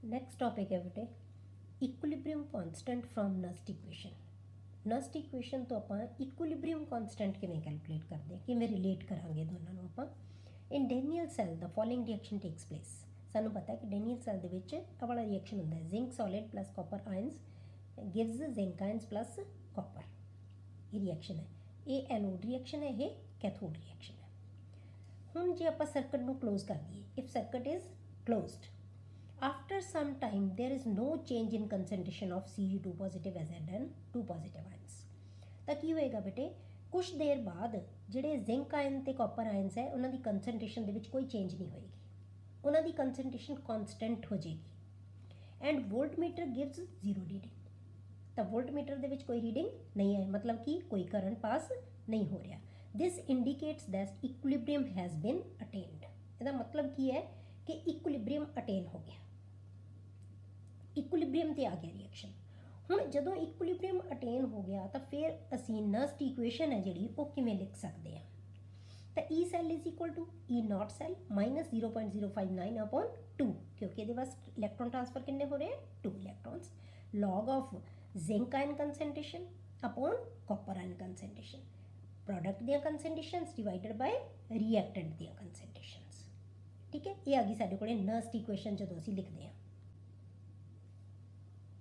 Next topic ਹੈ ਬੇਟੇ ਇਕੁਇਲਿਬਰੀਅਮ constant from ਨਸਟ equation. ਨਸਟ equation ਤੋਂ ਆਪਾਂ ਇਕੁਇਲਿਬਰੀਅਮ ਕਾਂਸਟੈਂਟ ਕਿਵੇਂ ਕੈਲਕੂਲੇਟ ਕਰਦੇ ਹਾਂ, ਕਿਵੇਂ ਰਿਲੇਟ ਕਰਾਂਗੇ ਦੋਨਾਂ ਨੂੰ ਆਪਾਂ। ਇਨ ਡੈਨੀਅਲ ਸੈੱਲ ਦਾ ਫੋਲੋਇੰਗ ਰਿਐਕਸ਼ਨ ਟੇਕਸ ਪਲੇਸ। ਸਾਨੂੰ ਪਤਾ ਹੈ ਕਿ ਡੈਨੀਅਲ ਸੈੱਲ ਦੇ ਵਿੱਚ ਇਹ ਵਾਲਾ ਰਿਐਕਸ਼ਨ ਹੁੰਦਾ ਹੈ, zinc solid plus copper ions gives zinc ions plus copper. ਇਹ ਰਿਐਕਸ਼ਨ ਹੈ, ਇਹ ਐਨੋਡ ਰਿਐਕਸ਼ਨ ਹੈ, ਇਹ ਕੈਥੋਡ ਰਿਐਕਸ਼ਨ ਹੈ। ਹੁਣ ਜੇ ਆਪਾਂ ਸਰਕਟ ਨੂੰ ਕਲੋਜ਼ ਕਰ ਦਈਏ, if circuit is closed, after some time there is no change in concentration of Ce2 positive Zn2 positive ions। ਤਾਂ ਕੀ ਹੋਏਗਾ ਬੇਟੇ, ਕੁਝ ਦੇਰ ਬਾਅਦ ਜਿਹੜੇ ਜ਼ਿੰਕ ਆਇਨ ਤੇ ਕਾਪਰ ਆਇਨਸ ਹੈ ਉਹਨਾਂ ਦੀ ਕੰਸਨਟ੍ਰੇਸ਼ਨ ਦੇ ਵਿੱਚ ਕੋਈ ਚੇਂਜ ਨਹੀਂ ਹੋਏਗੀ, ਉਹਨਾਂ ਦੀ ਕੰਸਨਟ੍ਰੇਸ਼ਨ ਕਾਂਸਟੈਂਟ ਹੋ ਜਾਏਗੀ। And voltmeter gives 0 reading. ਤਾਂ ਵੋਲਟਮੀਟਰ ਦੇ ਵਿੱਚ ਕੋਈ ਰੀਡਿੰਗ ਨਹੀਂ ਹੈ, ਮਤਲਬ ਕਿ ਕੋਈ ਕਰੰਟ ਪਾਸ ਨਹੀਂ ਹੋ ਰਿਹਾ। ਦਿਸ ਇੰਡੀਕੇਟਸ ਦੈਟ ਇਕੁਇਲਿਬਰੀਅਮ ਹੈਜ਼ ਬੀਨ ਅਟੇਨਡ। ਇਹਦਾ ਮਤਲਬ ਕੀ ਹੈ ਕਿ ਇਕੁਇਲਿਬਰੀਅਮ ਅਟੇਨ ਹੋ ਗਿਆ, ਇਕੁਇਲਿਬਰੀਅਮ ਤੇ ਆ ਗਿਆ ਰਿਐਕਸ਼ਨ। ਹੁਣ ਜਦੋਂ ਇਕੁਇਲਿਬਰੀਅਮ ਅਟੇਨ ਹੋ ਗਿਆ ਤਾਂ ਫਿਰ ਅਸੀਂ ਨਸਟ ਇਕੁਏਸ਼ਨ ਹੈ ਜਿਹੜੀ ਉਹ ਕਿਵੇਂ ਲਿਖ ਸਕਦੇ ਹਾਂ। ਤਾਂ E cell is equal to E not cell minus 0.059/2, ਕਿਉਂਕਿ ਇਹਦੇ ਵਾਸਤੇ ਇਲੈਕਟ੍ਰੋਨ ਟ੍ਰਾਂਸਫਰ ਕਿੰਨੇ ਹੋ ਰਹੇ, 2 ਇਲੈਕਟ੍ਰॉन्स, log of zinc ion concentration upon copper ion concentration, product ਦੀਆਂ concentrations divided by reactant ਦੀਆਂ concentrations। ਠੀਕ ਹੈ, ਇਹ ਆ ਗਈ ਸਾਡੇ ਕੋਲੇ ਨਸਟ ਇਕੁਏਸ਼ਨ ਜਦੋਂ ਅਸੀਂ ਲਿਖਦੇ ਹਾਂ।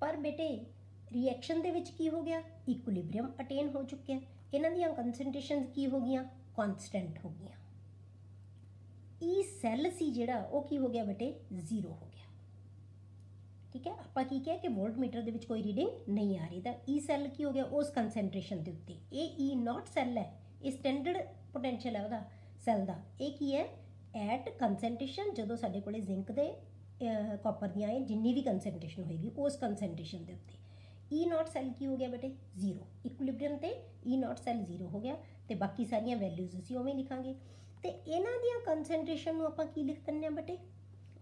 ਪਰ ਬੇਟੇ ਰਿਐਕਸ਼ਨ ਦੇ ਵਿੱਚ ਕੀ ਹੋ ਗਿਆ, ਇਕੁਇਲਿਬਰੀਅਮ ਅਟੇਨ ਹੋ ਚੁੱਕਿਆ, ਇਹਨਾਂ ਦੀਆਂ ਕੰਸਨਟ੍ਰੇਸ਼ਨਸ ਕੀ ਹੋ ਗਈਆਂ, ਕਾਂਸਟੈਂਟ ਹੋ ਗਈਆਂ। E ਸੈੱਲ ਸੀ ਜਿਹੜਾ ਉਹ ਕੀ ਹੋ ਗਿਆ ਬੇਟੇ, 0 ਹੋ ਗਿਆ। ਠੀਕ ਹੈ, ਆਪਾਂ ਕੀ ਕਿਹਾ ਕਿ ਵੋਲਟਮੀਟਰ ਦੇ ਵਿੱਚ ਕੋਈ ਰੀਡਿੰਗ ਨਹੀਂ ਆ ਰਹੀ, ਤਾਂ E ਸੈੱਲ ਕੀ ਹੋ ਗਿਆ ਉਸ ਕੰਸਨਟ੍ਰੇਸ਼ਨ ਦੇ ਉੱਤੇ। ਇਹ E ਨੋਟ ਸੈੱਲ ਹੈ, ਇਹ ਸਟੈਂਡਰਡ ਪੋਟੈਂਸ਼ੀਅਲ ਹੈ ਉਹਦਾ ਸੈੱਲ ਦਾ। ਇਹ ਕੀ ਹੈ, ਐਟ ਕੰਸਨਟ੍ਰੇਸ਼ਨ ਜਦੋਂ ਸਾਡੇ ਕੋਲੇ ਜ਼ਿੰਕ ਦੇ ਕਾਪਰ ਦੀਆਂ ਇਹ ਜਿੰਨੀ ਵੀ ਕੰਸਨਟ੍ਰੇਸ਼ਨ ਹੋਏਗੀ ਉਸ ਕੰਸਨਟ੍ਰੇਸ਼ਨ ਦੇ ਉੱਤੇ। E ਨੋਟ ਸੈੱਲ ਕੀ ਹੋ ਗਿਆ ਬੇਟੇ, 0। ਇਕੁਇਲਿਬਰੀਅਮ ਤੇ E ਨੋਟ ਸੈੱਲ 0 ਹੋ ਗਿਆ, ਤੇ ਬਾਕੀ ਸਾਰੀਆਂ ਵੈਲਿਊਜ਼ ਅਸੀਂ ਉਵੇਂ ਲਿਖਾਂਗੇ। ਤੇ ਇਹਨਾਂ ਦੀਆਂ ਕੰਸਨਟ੍ਰੇਸ਼ਨ ਨੂੰ ਆਪਾਂ ਕੀ ਲਿਖ ਦਿੰਦੇ ਹਾਂ ਬੇਟੇ,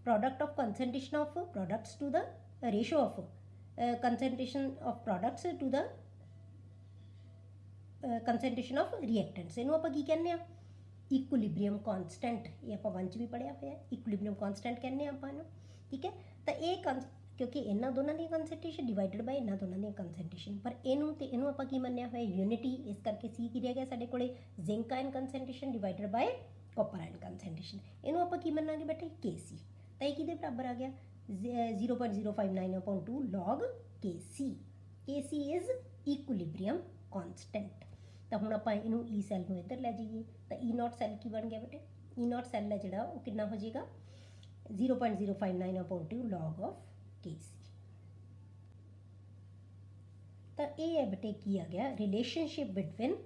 product of concentration of products to the ratio of concentration of products to the concentration of reactants. ਇਹਨੂੰ ਆਪਾਂ ਕੀ ਕਹਿੰਦੇ ਆ, ਇਕੁਇਲਿਬਰੀਅਮ ਕਾਂਸਟੈਂਟ। ਇਹ ਆਪਾਂ 1 ਚ ਵੀ ਪੜ੍ਹਿਆ ਹੋਇਆ, ਇਕੁਇਲਿਬਰੀਅਮ ਕਾਂਸਟੈਂਟ ਕਹਿੰਦੇ ਆ ਆਪਾਂ ਇਹਨੂੰ। ਠੀਕ ਹੈ, ਤਾਂ ਇਹ ਕਿਉਂਕਿ ਇਹਨਾਂ ਦੋਨਾਂ ਦੀਆਂ ਕੰਸਨਟ੍ਰੇਸ਼ਨ ਡਿਵਾਈਡਡ ਬਾਈ ਇਹਨਾਂ ਦੋਨਾਂ ਦੀਆਂ ਕੰਸਨਟ੍ਰੇਸ਼ਨ, ਪਰ ਇਹਨੂੰ ਤੇ ਇਹਨੂੰ ਆਪਾਂ ਕੀ ਮੰਨਿਆ ਹੋਇਆ, ਯੂਨਿਟੀ। ਇਸ ਕਰਕੇ ਸੀ ਕੀ ਰਹਿ ਗਿਆ ਸਾਡੇ ਕੋਲੇ, zinc ion concentration divided by copper ion concentration. ਇਹਨੂੰ ਆਪਾਂ ਕੀ ਮੰਨਾਂਗੇ ਬੇਟੇ, Kc। ਤਾਂ ਇਹ ਕਿਹਦੇ ਬਰਾਬਰ ਆ ਗਿਆ, 0.059/2 log Kc। Kc is equilibrium constant. ਤਾਂ ਹੁਣ ਆਪਾਂ ਇਹਨੂੰ E ਸੈੱਲ ਨੂੰ ਇੱਧਰ ਲੈ ਜਾਈਏ ਤਾਂ E ਨੋਟ ਸੈੱਲ ਕੀ ਬਣ ਗਿਆ ਬੇਟੇ, E ਨੋਟ ਸੈੱਲ ਹੈ ਜਿਹੜਾ ਉਹ ਕਿੰਨਾ ਹੋ ਜਾਏਗਾ, 0.059/2 log of Kc। ਤਾਂ ਇਹ ਹੈ ਬੇਟੇ ਕੀ ਆ ਗਿਆ, relationship between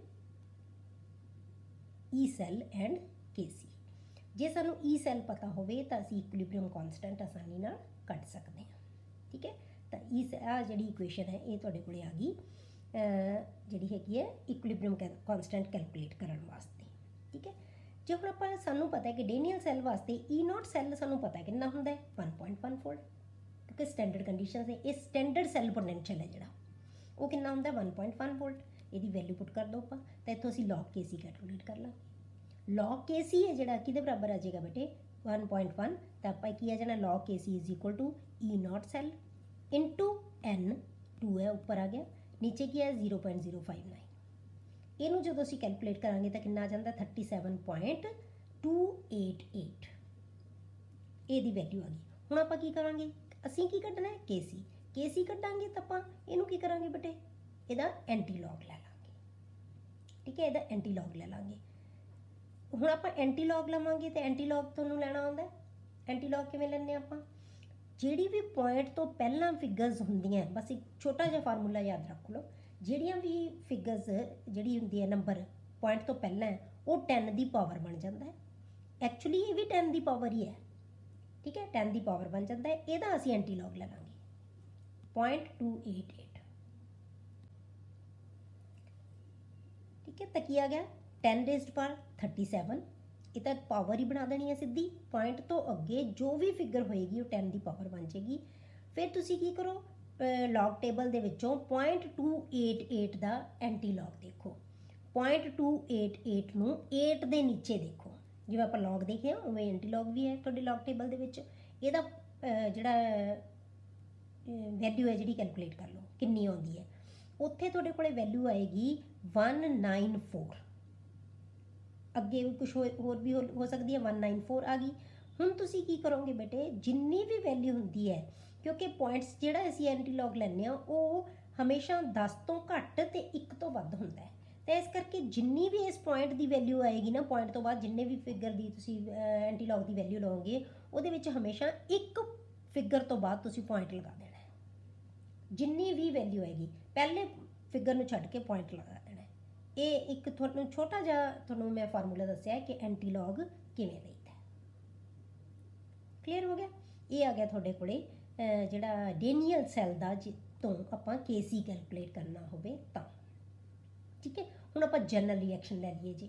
E cell and Kc। ਜੇ ਸਾਨੂੰ E ਸੈੱਲ ਪਤਾ ਹੋਵੇ ਤਾਂ ਅਸੀਂ ਇਕੁਇਲਿਬਰੀਅਮ ਕਾਂਸਟੈਂਟ ਆਸਾਨੀ ਨਾਲ ਕੱਢ ਸਕਦੇ ਹਾਂ। ਠੀਕ ਹੈ, ਤਾਂ ਆ ਜਿਹੜੀ ਇਕੁਏਸ਼ਨ ਹੈ ਇਹ ਤੁਹਾਡੇ ਕੋਲੇ ਆ ਗਈ, ਜਿਹੜੀ ਹੈਗੀ ਹੈ ਇਕੁਇਲਿਬਰੀਅਮ ਕਾਂਸਟੈਂਟ ਕੈਲਕੂਲੇਟ ਕਰਨ ਵਾਸਤੇ। ਠੀਕ ਹੈ, ਜੇ ਹੁਣ ਆਪਾਂ ਸਾਨੂੰ ਪਤਾ ਹੈ ਕਿ ਡੈਨੀਅਲ ਸੈੱਲ ਵਾਸਤੇ E ਨੋਟ ਸੈੱਲ ਸਾਨੂੰ ਪਤਾ ਕਿੰਨਾ ਹੁੰਦਾ ਹੈ, 1.1 ਵੋਲਟ, ਕਿਉਂਕਿ ਸਟੈਂਡਰਡ ਕੰਡੀਸ਼ਨਸ ਹੈ। ਇਹ ਸਟੈਂਡਰਡ ਸੈੱਲ ਪੋਟੈਂਸ਼ੀਅਲ ਹੈ ਜਿਹੜਾ ਉਹ ਕਿੰਨਾ ਹੁੰਦਾ, 1.1 ਵੋਲਟ। ਇਹਦੀ ਵੈਲਿਊ ਪੁੱਟ ਕਰ ਦਿਓ ਆਪਾਂ, ਤਾਂ ਇੱਥੋਂ ਅਸੀਂ log Kc ਕੈਲਕੂਲੇਟ ਕਰ ਲਾਂਗੇ। log Kc ਹੈ ਜਿਹੜਾ ਕਿਹਦੇ ਬਰਾਬਰ ਆ ਜਾਏਗਾ ਬੇਟੇ, 1.1। ਤਾਂ ਆਪਾਂ ਕੀ ਆ ਜਾਣਾ, log Kc is equal to E not cell into N, 2 ਹੈ ਉੱਪਰ ਆ ਗਿਆ, ਨੀਚੇ ਕੀ ਹੈ 0.059। ਇਹਨੂੰ ਜਦੋਂ ਅਸੀਂ ਕੈਲਕੂਲੇਟ ਕਰਾਂਗੇ ਤਾਂ ਕਿੰਨਾ ਆ ਜਾਂਦਾ, 37.288। ਇਹਦੀ ਵੈਲਿਊ ਆ ਗਈ। ਹੁਣ ਆਪਾਂ ਕੀ ਕਰਾਂਗੇ, ਅਸੀਂ ਕੀ ਕੱਢਣਾ ਹੈ, Kc ਕੱਢਾਂਗੇ ਤਾਂ ਆਪਾਂ ਇਹਨੂੰ ਕੀ ਕਰਾਂਗੇ ਬੇਟੇ, ਇਹਦਾ ਐਂਟੀ ਲੌਗ ਲੈ ਲਾਂਗੇ। ਠੀਕ ਹੈ, ਇਹਦਾ ਐਂਟੀ ਲੌਗ ਲੈ ਲਾਂਗੇ। ਹੁਣ ਆਪਾਂ ਐਂਟੀ ਲੌਗ ਲਵਾਂਗੇ ਤੇ ਐਂਟੀ ਲੌਗ ਤੁਹਾਨੂੰ ਲੈਣਾ ਆਉਂਦਾ। ਐਂਟੀ ਲੌਗ ਕਿਵੇਂ ਲੈਂਦੇ ਆਪਾਂ, ਜਿਹੜੀ ਵੀ ਪੁਆਇੰਟ ਤੋਂ ਪਹਿਲਾਂ ਫਿਗਰਸ ਹੁੰਦੀਆਂ, ਬਸ ਇੱਕ ਛੋਟਾ ਜਿਹਾ ਫਾਰਮੂਲਾ ਯਾਦ ਰੱਖ ਲਓ, ਜਿਹੜੀਆਂ ਵੀ ਫਿਗਰਸ ਜਿਹੜੀ ਹੁੰਦੀ ਹੈ ਨੰਬਰ ਪੁਆਇੰਟ ਤੋਂ ਪਹਿਲਾਂ ਹੈ ਉਹ 10 ਦੀ ਪਾਵਰ ਬਣ ਜਾਂਦਾ ਹੈ। ਐਕਚੁਅਲੀ ਇਹ ਵੀ 10 ਦੀ ਪਾਵਰ ਹੀ ਹੈ। ਠੀਕ ਹੈ, 10 ਦੀ ਪਾਵਰ ਬਣ ਜਾਂਦਾ ਹੈ। ਇਹਦਾ ਅਸੀਂ ਐਂਟੀ ਲੌਗ ਲੈ ਲਾਂਗੇ 0.288। ਠੀਕ ਹੈ, ਤਾਂ ਕੀ ਆ ਗਿਆ, 10⁻37। ਇਹ ਤਾਂ ਪਾਵਰ ਹੀ ਬਣਾ ਦੇਣੀ ਹੈ ਸਿੱਧੀ, ਪੁਆਇੰਟ ਤੋਂ ਅੱਗੇ ਜੋ ਵੀ ਫਿਗਰ ਹੋਏਗੀ ਉਹ 10 ਦੀ ਪਾਵਰ ਬਣ ਜਾਏਗੀ। ਫਿਰ ਤੁਸੀਂ ਕੀ ਕਰੋ, ਲੌਗ ਟੇਬਲ ਦੇ ਵਿੱਚੋਂ 0.288 ਦਾ ਐਂਟੀ ਲੌਗ ਦੇਖੋ, 0.288 ਨੂੰ 8 ਦੇ ਨੀਚੇ ਦੇਖੋ। ਜਿਵੇਂ ਆਪਾਂ ਲੌਗ ਦੇਖਿਆ ਉਵੇਂ ਐਂਟੀ ਲੌਗ ਵੀ ਹੈ ਤੁਹਾਡੇ ਲੌਗ ਟੇਬਲ ਦੇ ਵਿੱਚ। ਇਹਦਾ ਜਿਹੜਾ वैल्यू है जी कैलकुलेट कर लो कितनी आती है। उत्थे तुहाडे कोले वैल्यू आएगी 194, अगे कुछ होर भी हो सकती है। 194 आ गई। हुण तुसीं की करोगे बेटे, जिन्नी भी वैल्यू होंदी है, क्योंकि पॉइंट्स जिहड़ा असीं एंटीलॉग लैंदे आ वो हमेशा 10 तो घੱਟ ते 1 तो ਵੱਧ ਹੁੰਦਾ है। तो इस करके जिन्नी भी इस पॉइंट की वैल्यू आएगी ना, पॉइंट तो बाद जिन्ने भी फिगर की तुसीं एंटीलॉग की वैल्यू लओगे ਉਹਦੇ ਵਿੱਚ हमेशा एक फिगर तो बाद तुसीं पॉइंट लगा देना है। जिन्नी भी वैल्यू आएगी पहले फिगर ਨੂੰ ਛੱਡ ਕੇ पॉइंट लगा देना है। ये एक ਤੁਹਾਨੂੰ छोटा ਜਿਹਾ ਤੁਹਾਨੂੰ मैं फार्मूला दस्सिया कि एंटीलॉग किवें लईदा है। क्लीयर हो गया। ये आ गया ਤੁਹਾਡੇ ਕੋਲੇ ਜਿਹੜਾ ਡੇਨੀਅਲ ਸੈੱਲ ਦਾ ਤੋਂ ਆਪਾਂ केसी कैलकुलेट करना ਹੋਵੇ ਤਾਂ। ठीक है। ਹੁਣ ਆਪਾਂ ਜਨਰਲ रिएक्शन ਲੈ ਲਈਏ जी।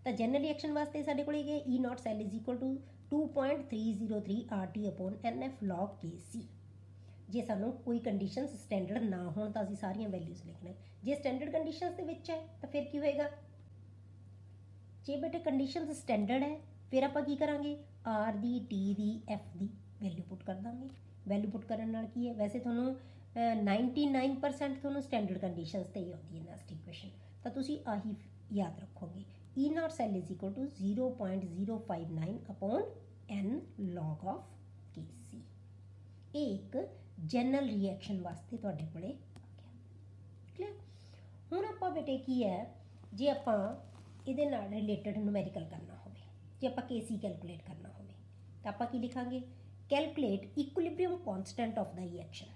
ਤਾਂ ਜਨਰਲ रिएक्शन वास्ते ਸਾਡੇ ਕੋਲੇ ਇਹ E not cell is equal to 2.303 RT upon NF log KC। ਜੇ ਸਾਨੂੰ ਕੋਈ ਕੰਡੀਸ਼ਨਸ ਸਟੈਂਡਰਡ ਨਾ ਹੋਣ ਤਾਂ ਅਸੀਂ ਸਾਰੀਆਂ ਵੈਲਿਊਜ਼ ਲਿਖਣਾ। ਜੇ ਸਟੈਂਡਰਡ ਕੰਡੀਸ਼ਨਸ ਦੇ ਵਿੱਚ ਹੈ ਤਾਂ ਫਿਰ ਕੀ ਹੋਏਗਾ, ਜੇ ਬੇਟੇ ਕੰਡੀਸ਼ਨਸ ਸਟੈਂਡਰਡ ਹੈ ਫਿਰ ਆਪਾਂ ਕੀ ਕਰਾਂਗੇ, ਆਰ ਦੀ, ਟੀ ਦੀ, ਐਫ ਦੀ ਵੈਲਿਊ ਪੁੱਟ ਕਰ ਦਾਂਗੇ। ਵੈਲਿਊ ਪੁੱਟ ਕਰਨ ਨਾਲ ਕੀ ਹੈ, ਵੈਸੇ ਤੁਹਾਨੂੰ 99% ਤੁਹਾਨੂੰ ਸਟੈਂਡਰਡ ਕੰਡੀਸ਼ਨਸ 'ਤੇ ਹੀ ਆਉਂਦੀ ਹੈ ਨੈਕਸਟ ਇਕੁਏਸ਼ਨ, ਤਾਂ ਤੁਸੀਂ ਆਹੀ याद रखोगे। E not cell is equal to 0.059 upon N log of KC। ये एक जनरल रिएक्शन वास्ते तुहाडे कोले आ गया। क्लियर। हुण आपां बेटे की है, जे आपां इहदे नाल रिलेटेड न्यूमेरिकल करना होवे, जे आपां KC कैलकुलेट करना होवे तां आपां की लिखांगे, calculate equilibrium constant of the reaction.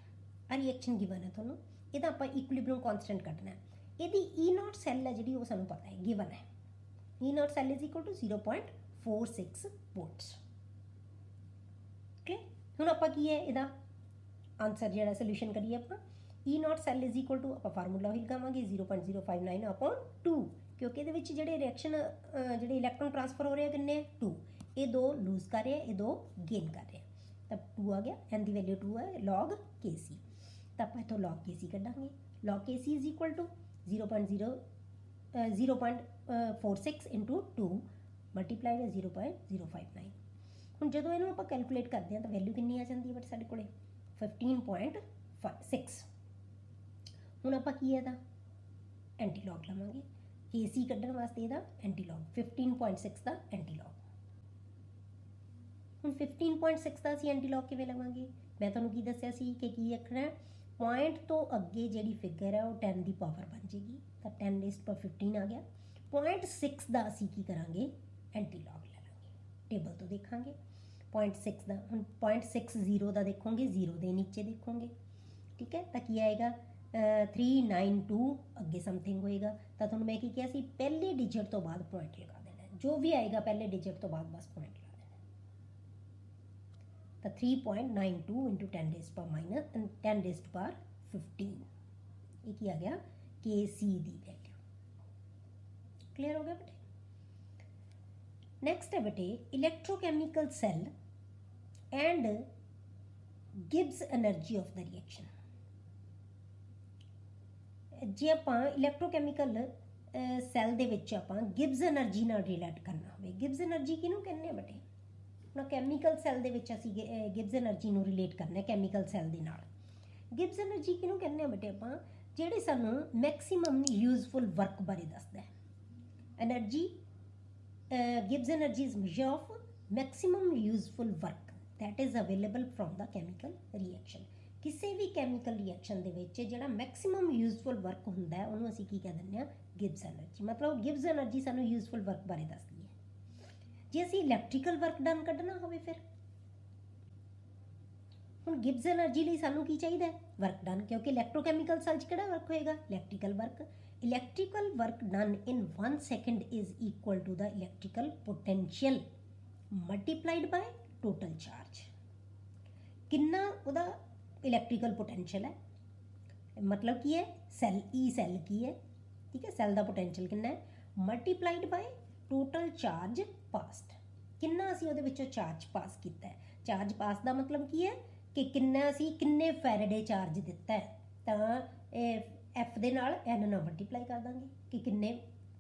आ रिएक्शन गिवन है तुहानूं, इहदा आपां इक्विलिब्रियम कॉन्स्टेंट कढना है। ਇਹਦੀ E नॉट सैल है जी, वो सानू पता है गिवन है। E not cell is equal to 0.46 volts. Okay. हुण आपां की है इहदा आंसर जिहड़ा सोल्यूशन करिए आपां, E not cell is equal to आपां फार्मूला ही लगावांगे 0.059 अपॉन 2, क्योंकि इहदे विच जिहड़े रिएक्शन जिहड़े इलैक्ट्रॉन ट्रांसफर हो रहे किन्ने 2, ये 2 लूज कर रहे हैं, ये 2 गेन कर रहे हैं, तो 2 आ गया। एन की वैल्यू 2 है लॉग KC, तो आपां इत्थों लॉग KC कढांगे। Log KC is equal to 0.46 into 2 multiplied है 0.059। ਹੁਣ ਜਦੋਂ ਇਹਨੂੰ ਆਪਾਂ ਕੈਲਕੂਲੇਟ ਕਰਦੇ ਹਾਂ ਤਾਂ ਵੈਲਿਊ ਕਿੰਨੀ ਆ ਜਾਂਦੀ ਹੈ ਬਟ ਸਾਡੇ ਕੋਲੇ 15.6। ਹੁਣ ਆਪਾਂ ਕੀ ਹੈ ਇਹਦਾ ਐਂਟੀਲੌਗ ਲਵਾਂਗੇ, KC ਕੱਢਣ ਵਾਸਤੇ ਇਹਦਾ ਐਂਟੀਲੌਗ 15.6 ਦਾ ਐਂਟੀਲੌਗ। ਹੁਣ 15.6 ਦਾ ਅਸੀਂ ਐਂਟੀਲੌਗ ਕਿਵੇਂ ਲਵਾਂਗੇ, ਮੈਂ ਤੁਹਾਨੂੰ ਕੀ ਦੱਸਿਆ ਸੀ ਕਿ ਕੀ ਰੱਖਣਾ, पॉइंट तो अगे जी फिगर है वो 10 की पावर बन जाएगी, तो 10⁻15 आ गया। 0.6 का असी की करा एंटीलॉग ले लेंगे, टेबल तो देखा 0.6 का। हम 0.60 का देखोगे, 0 के नीचे देखोगे, ठीक है, तो की आएगा 392 अगे समथिंग होएगा। तो थोड़ा मैं की किया सी, पहले डिजिट तो बाद पॉइंट लगा देना, जो भी आएगा पहले डिजिट तो बाद बस पॉइंट लगा देना। तो 3.92 इंटू 10⁻15 ये की आ गया KC दी वैल्यू। क्लियर हो गया बेटे। नेक्स्ट है बेटे electrochemical cell and Gibbs energy of the reaction. जे आपां इलैक्ट्रोकैमिकल सैल दे विच आपां गिब्स एनर्जी नाल रिलेट करना होवे, गिब्स एनर्जी किहनूं कहने आ बेटे, ना कैमिकल सैल दे विच असीं गिब्स एनर्जी नूं रिलेट करना कैमिकल सैल दे नाल। गिब्स एनर्जी किहनूं कहने बेटे आपां, जिहड़े सानूं मैक्सीमम यूजफुल वर्क बारे दसदा है। Energy Gibbs energy is measure of maximum useful work that is available from the chemical reaction. किसी भी कैमिकल रिएक्शन दे विच जिहड़ा मैक्सीमम यूजफुल वर्क हुंदा है उहनूं असीं की कह दिंदे आ गिब्स एनर्जी। मतलब गिब्स एनर्जी सानूं यूजफुल वर्क बारे दसदी है। जे असीं इलैक्ट्रिकल वर्क डन कढना होवे फिर हुण गिब्स एनर्जी लई सानूं की चाहिदा है, वर्क डन, क्योंकि इलैक्ट्रोकैमिकल सैल च किहड़ा वर्क होएगा, electrical work. Electrical work done in 1 second is equal to the electrical potential multiplied by total charge. कितना उहदा इलैक्ट्रिकल पोटेंशियल है, मतलब की है सैल ई सैल की है, ठीक है, सैल का पोटेंशियल कितना है multiplied by total charge passed. कितना असीं उहदे विचों चार्ज पास किया है, चार्ज पास का मतलब की है कि किन्ना असीं किन्ने फैराडे चार्ज दिता है, तो एफ दे नाल एन नाल मल्टीप्लाई कर देंगे कि किन्ने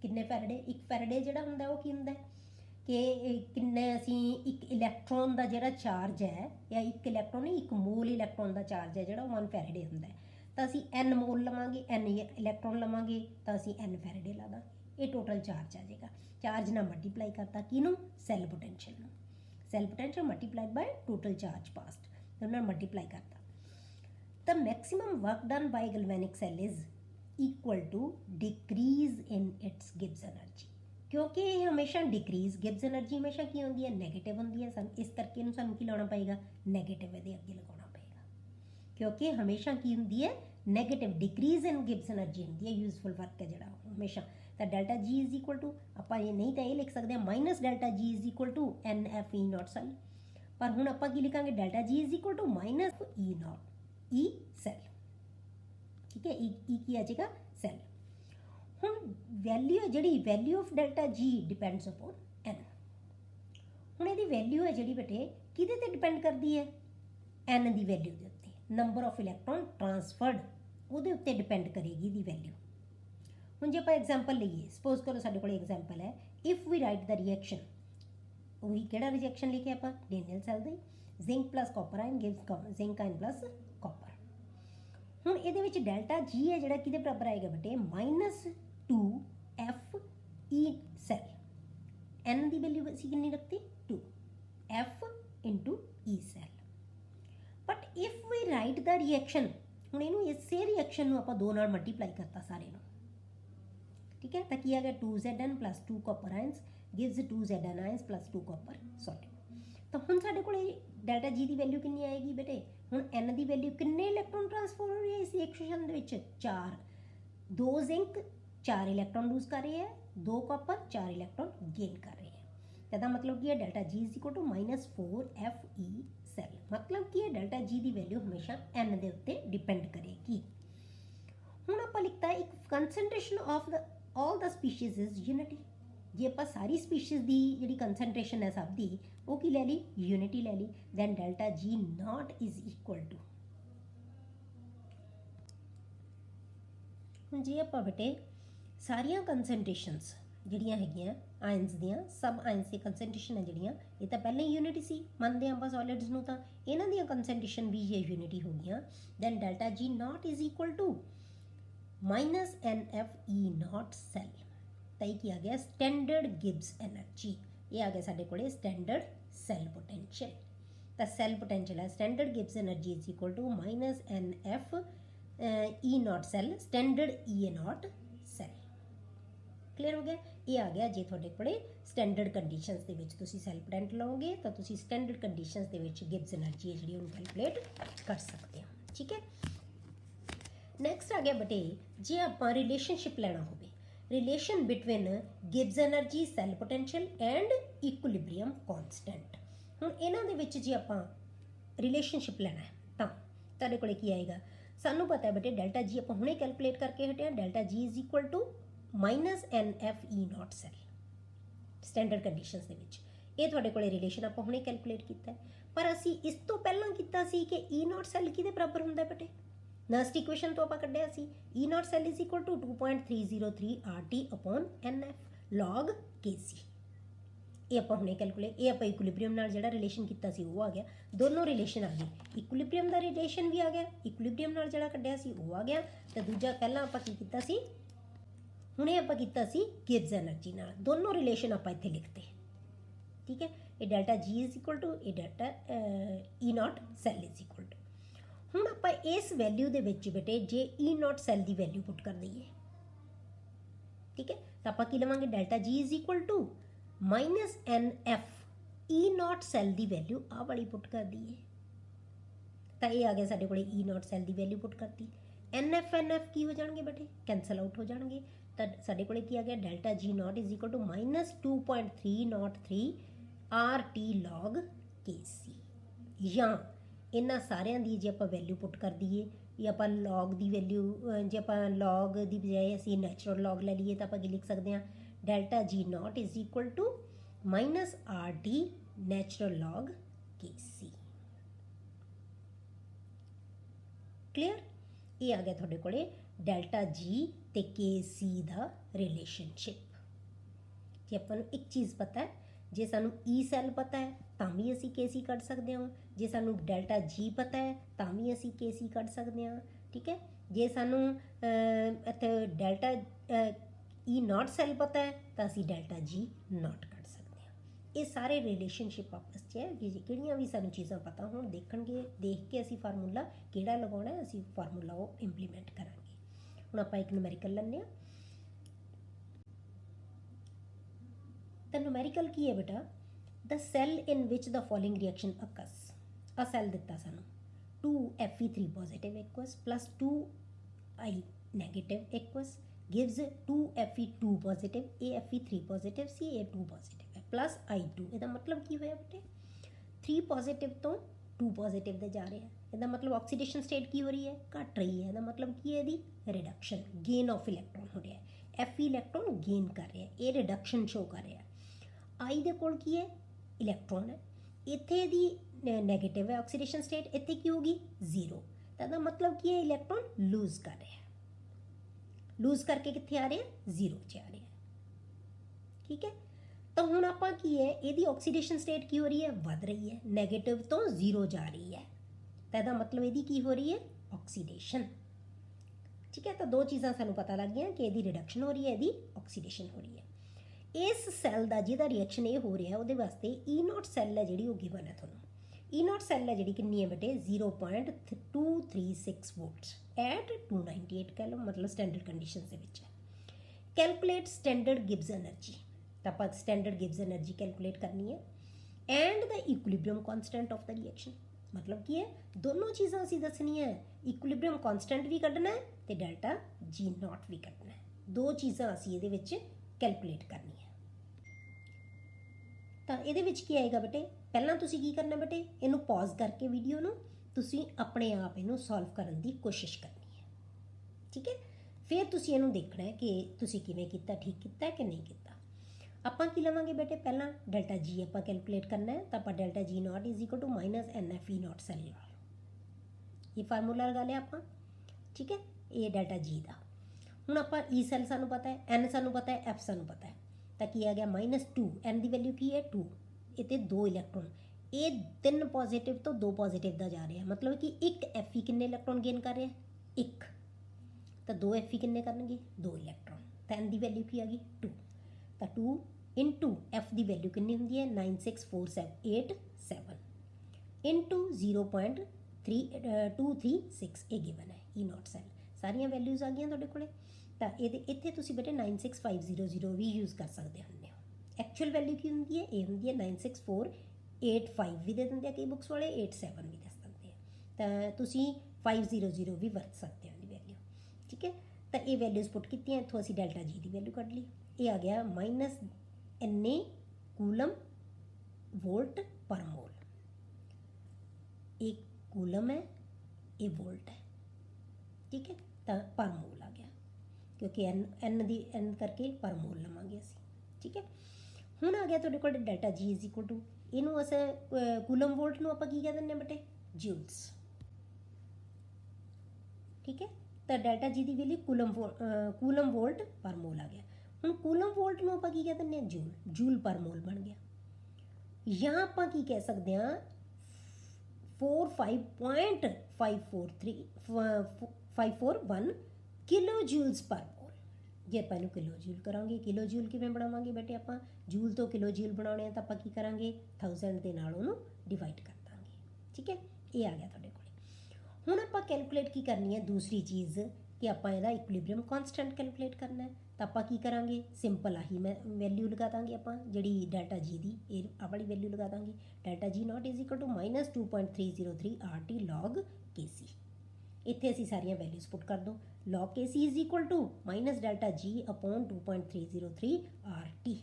किन्ने फैराडे। एक फैराडे जिहड़ा हुंदा वो की हुंदा है कि किन्ने असी एक इलैक्ट्रॉन का जिहड़ा चार्ज है या एक इलैक्ट्रॉन नहीं एक मोल इलैक्ट्रॉन का चार्ज है जिहड़ा 1 फैराडे हुंदा है तो असी n मोल लवांगे n इलैक्ट्रॉन लवांगे तो असी n फैराडे ला दांगे। ये टोटल चार्ज आ जाएगा। चार्ज ना मल्टीप्लाई करता किनू सैल पोटेंशियल नूं। Cell potential multiplied by total charge passed तो उन्होंने मल्टीप्लाई करता। The maximum work done by galvanic cell is equal to decrease in its Gibbs energy क्योंकि ये हमेशा डिक्रीज गिब्स एनर्जी हमेशा की होंगी है नैगेटिव होंगी है इस करके इनू सानू की लाना पएगा नैगेटिव ये अगे लगाना पएगा क्योंकि हमेशा की होंगी है negative decrease in Gibbs energy होंगी है यूजफुल वर्क है जो हमेशा तो delta G is equal to आप ये नहीं तो ये लिख सकते हैं minus delta G is equal to n F E not cell पर हूँ आप लिखांगे delta G is equal to minus E naught E cell ठीक है ई की आ जाएगा सेल। हुण वैल्यू है जिहड़ी value of delta G depends upon N. हुण इहदी वैल्यू है जिहड़ी बेटे किहदे ते डिपेंड करदी है एन दी वैल्यू दे उत्ते नंबर ऑफ इलैक्ट्रॉन ट्रांसफर्ड उहदे उत्ते डिपेंड करेगी इहदी वैल्यू। हुण जे आपां एग्जाम्पल लईए सपोज करो साडे कोल एग्जाम्पल है if we write the reaction वही किहड़ा रिएक्शन लिखिआ आपां डेनियल सेल दी zinc plus copper ion gives zinc ion plus copper. हुण इहदे विच डेल्टा जी है जिहड़ा किहदे बराबर आएगा बेटे -2 एफ ई सेल एन की वैल्यू असी कितनी रखती 2 F into E cell but if we write the reaction हुण इहनूं इसे रिएक्शन नूं आपां 2 नाल मल्टीप्लाई करता सारे नूं ठीक है तो की आ गया 2Zn plus 2 copper ions gives 2Zn ions plus 2 copper sorry तो हुण साडे कोल डेल्टा जी की वैल्यू कितनी आएगी बेटे हुण एन की वैल्यू कितने इलैक्ट्रॉन ट्रांसफर हो रही है इस रिएक्शन दे विच 4 2 जिंक 4 इलैक्ट्रॉन लूज कर रही है 2 कॉपर 4 इलैक्ट्रॉन गेन कर रहे हैं इसका मतलब कि है delta G is equal to -4 F E cell मतलब कि है डेल्टा जी की वैल्यू हमेशा एन के उत्ते डिपेंड करेगी। हुण आपां लिखता है एक concentration of the all the species is unity जे आप सारी स्पीशीज की जी कंसनट्रेशन है सब की वो की ले ली यूनिटी ले ली then delta G not is equal to हुण जे आप बेटे सारिया कंसनट्रेशनस जिहड़ियां हैगियां आयंस दियां सब आयंस की कंसनट्रेशन है जिहड़ियां ये तो पहले ही यूनिटी सी मनते हैं आप सॉलिड्स नूं तां इन्हां दियां कंसनट्रेशन भी ये यूनिटी हो गई then delta G not is equal to -NF E not cell तो ये आ गया स्टैंडर्ड गिब्स एनर्जी ये आ गया साडे कोले स्टैंडर्ड सैल पोटेंशियल तो सैल पोटेंशियल है standard Gibbs energy is equal to -NF E not cell standard E not cell clear हो गया। ये आ गया जे थोड़े कोले स्टैंडर्ड कंडीशंस दे विच तुसी सैल पोटेंट लओगे तो तुसी स्टैंडर्ड कंडीशंस दे विच गिब्स एनर्जी जिहड़ी उन्हें कैलकुलेट कर सकते हो ठीक है। नैक्सट आ गया बेटे जे आप रिलेशनशिप लेना हो relation between Gibbs energy cell potential and equilibrium constant हुण इन्हां दे विच जे आपां रिलेशनशिप लेना है तो तुहाडे कोले की आएगा सानू पता है बेटे डेल्टा जी आपां हुणे कैलकुलेट करके हटे हैं delta G is equal to -NF E not cell standard conditions दे विच ये तुहाडे कोले रिलेशन आपां हुणे कैलकुलेट कीता है पर असी इस तो पहलां कीता सी कि E नॉट सेल किहदे बराबर हुंदा बेटे नस्ट इक्वेशन तो आप कढ़िया सी E not cell is equal to 2.303 RT upon NF log KC ये आप हमने कैलकुलेट ये आप इक्विलिब्रियम नाल जिहड़ा रिलेशन किया सी वो आ गया दोनों रिलेशन आ गए इक्विलिब्रियम का रिलेशन भी आ गया इक्विलिब्रियम नाल जिहड़ा कढ़िया सी वो आ गया तो दूजा पहला आप की कीता सी हुणे आप कीता सी गिब्स एनर्जी नाल दोनों रिलेशन आप इत्थे लिखते ठीक है ये delta G is equal to ये delta E not cell is equal to हुण आपां इस वैल्यू दे विच बेटे जे ई नॉट सेल की वैल्यू पुट कर दईए ठीक है तो आपां की लवांगे delta G is equal to -NF E not cell की वैल्यू आ वाली पुट कर दईए तो ये आ गया साडे कोले ई नॉट सेल की वैल्यू पुट करती NF की हो जाएंगे बेटे कैंसल आउट हो जाएंगे तो साडे कोले की आ गया delta G not is equal to -2.303 RT log KC या इन्हां सारियां दी जे आपां वैल्यू पुट कर दईए या आपां लॉग की वैल्यू जे आपां लॉग की बजाय असीं नैचुरल लॉग ले लीए तो आपां की लिख सकते हैं delta G not is equal to -RT natural log KC clear ये आ गया तुहाडे कोले डेल्टा जी ते KC दा रिलेशनशिप जे आपां नूं एक चीज़ पता है जे सानू ई सैल पता है तां भी असी केसी कढ़ सकते हैं, जे सानू डेल्टा जी पता है तां भी असी केसी कढ़ सकते हैं। ठीक है, जे सानू इत्थे डेल्टा ई नॉट सैल पता है तो असी डेल्टा जी नॉट कढ़ सकते हैं। ये सारे रिलेशनशिप आपस च है कि किहड़ियां भी सानू चीज़ां पता होण देखणगे, देख के असी फार्मूला किहड़ा लगाउणा है, असी फार्मूला वो इंप्लीमेंट करांगे। हुण आपां एक न्यूमेरिकल लैंदे हां। तो न्यूमेरिकल की है बेटा, the cell in which the following reaction occurs. आ सैल दिता सानू 2Fe3 positive aqueous plus 2I negative aqueous gives 2Fe2 positive, ए Fe3 पॉजिटिव सी, ए 2 पॉजिटिव है प्लस I2। इसका मतलब की होया बेटे 3 पॉजिटिव तो 2 पॉजिटिव दे जा रहे हैं। इसका मतलब ऑक्सीडेशन स्टेट की हो रही है, घट रही है। इसका मतलब की है रिडक्शन, गेन ऑफ इलैक्ट्रॉन हो रहा है। Fe इलैक्ट्रॉन गेन कर रहा है, ये रिडक्शन शो कर रहा है। आई दे कोल की है इलैक्ट्रॉन है, इत्थे दी नैगेटिव है ऑक्सीडेशन स्टेट, इत्थे की होगी 0। तो मतलब की है इलैक्ट्रॉन लूज कर रहा है, लूज करके कित्थे आ रहे हैं 0 च आ रहे हैं। ठीक है, तो हुण आपां की है इहदी ऑक्सीडेशन स्टेट की हो रही है, वध रही है, नैगेटिव तो 0 जा रही है। तो इसका मतलब इहदी की हो रही है ऑक्सीडेशन। ठीक है, तो दो चीज़ां सानू पता लग गई कि इहदी रिडक्शन हो रही है, इहदी ऑक्सीडेशन हो रही है। इस सैल का जिहदा रिएक्शन ये हो रहा है वो वास्ते ई नॉट सैल है जी गिवन है थोड़ा। ई नॉट सैल है जी कितनी है बेटे 0.236 वोल्ट्स एट 298 कैलम, मतलब स्टैंडर्ड कंडीशन से विच है। कैलकुलेट स्टैंडर्ड गिब्स एनर्जी, तो आप स्टैंडर्ड गिब्स एनर्जी कैलकुलेट करनी है and the equilibrium constant of the reaction. मतलब की है दोनों चीज़ां असीं दसनियां है, इक्विलिब्रियम कॉन्स्टेंट भी कढ़ना है तो डेल्टा जी नॉट भी कढ़ना है। दो चीज़ां असीं इहदे विच कैलकुलेट करनी है। तो ये की आएगा बेटे, पहला तुसी की करना बेटे, इनू पॉज करके वीडियो नू तुसी अपने आप इनू सॉल्व करने की कोशिश करनी है। ठीक है, फिर तुसी इनू देखना है कि तुसी किवें कीता, ठीक कीता है कि नहीं कीता। आपां की लवांगे बेटे, पहला डेल्टा जी आपां कैलकुलेट करना है, तो आपां delta G not is equal to minus NFE naught cellular, ये फार्मूला लगा लिया आपां। ठीक है, ये डेल्टा जी का। हुण आपां ई सैल सानू पता है, एन सानू पता है, एफ सानू पता है, तो की आ गया -2। एन की वैल्यू की है 2, इतने 2 इलैक्ट्रॉन, ये 3 पॉजिटिव तो 2 पॉजिटिव का जा रहा है, मतलब कि एक Fe किन्ने इलैक्ट्रॉन गेन कर रहे हैं 1, तो 2 Fe किन्ने करनगे 2 इलैक्ट्रॉन, तो एन की वैल्यू की आ गई 2, तो 2 इंटू एफ की वैल्यू किन्नी होंदी है 96487 इंटू 0.236 ये गिवन है ई नॉट सैल। सारिया वैल्यूज़ आ गई तुहाडे कोले, तो ये इत्थे तुसी बेटे 96500 भी यूज़ कर सकते हो। एक्चुअल वैल्यू की होंगी है, ये होंगी है 96485 भी दे देंगे कई बुक्स वाले, 87 भी दस सकते हैं, तो तुसी 500 भी वरत सकते हो वैल्यू। ठीक है, तो ये वैल्यूज़ पुट की इतों असी डेल्टा जी की वैल्यू कढ़ ली, ये आ गया -NA कूलम वोल्ट पर मोल। एक कूलम है, ये वोल्ट है। ठीक है, तो पर मोल आ गया, क्योंकि एन करके पर मोल लवांगे असी। ठीक है, हुण आ गया तुहाडे कोल delta G is equal to, इनू अस कूलम वोल्ट नू आपां की कह दिंदे बेटे जूल्स। ठीक है, तो डेल्टा जी की वैल्यू कूलम वोल्ट पर मोल आ गया। हुण कूलम वोल्ट नू आपां की कह दिंदे जूल, जूल पर मोल बन गया। यहाँ आपां की कह सकते हैं 45.541 किलो जूल्स पर मोल। जे आपां इनू किलो जूल करांगे, किलो जूल किवें बनावांगे बेटे, आपां जूल तो किलो जूल बनाने तो आपां की करांगे 1000 के नाल उहनूं डिवाइड कर दांगे। ठीक है, ये आ गया तुहाडे कोल। हुण आपां कैलकुलेट की करनी है दूसरी चीज़ कि आपां इहदा इक्विलिब्रियम कॉन्स्टेंट कैलकुलेट करना है, तो आपां की करांगे सिंपल आही वैल्यू लगा दांगे आपां जिहड़ी डेल्टा जी की, ये आ वाली वैल्यू लगा दांगे, delta G not is equal to -2.303 RT log KC। इत्थे असी सारिया वैल्यूज़ पुट कर दो, log KC is equal to minus delta G upon 2.303 RT।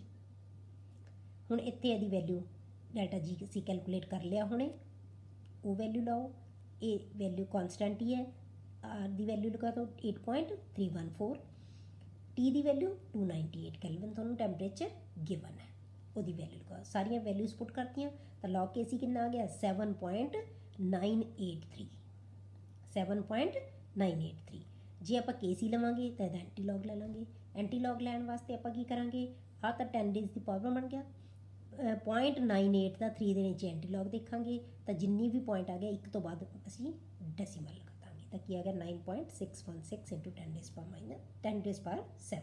हुण इत्थे इहदी वैल्यू डेल्टा जी असी कैलकुलेट कर लिया, हुणे वो वैल्यू लाओ, ये वैल्यू कॉन्स्टेंट ही है, आर की वैल्यू लगा दो 8.314, टी की वैल्यू 298 कैलविन थोड़ा टैंपरेचर गिवन है, वो वैल्यू लगा सारिया वैल्यूज़ पुट करती, तो लॉग के सी कितना आ गया 7.983 7.983। जे आप के सी लवांगे तो एंटी लॉग ले लेंगे, एंटी लॉग लैन वास्ते आप की करांगे, आ तो 10 डेज़ की पावर बन गया 0.98 ਦਾ 3 ਦੇ ਨੀਚੇ ਐਂਟੀਲੌਗ ਦੇਖਾਂਗੇ ਤਾਂ ਜਿੰਨੀ ਵੀ ਪੁਆਇੰਟ ਆ ਗਿਆ ਇੱਕ ਤੋਂ ਬਾਅਦ ਅਸੀਂ ਡੈਸੀਮਲ ਲਗਾ ਦਾਂਗੇ ਤਾਂ ਕੀ ਆ ਗਿਆ 9.616 × 10⁻⁻7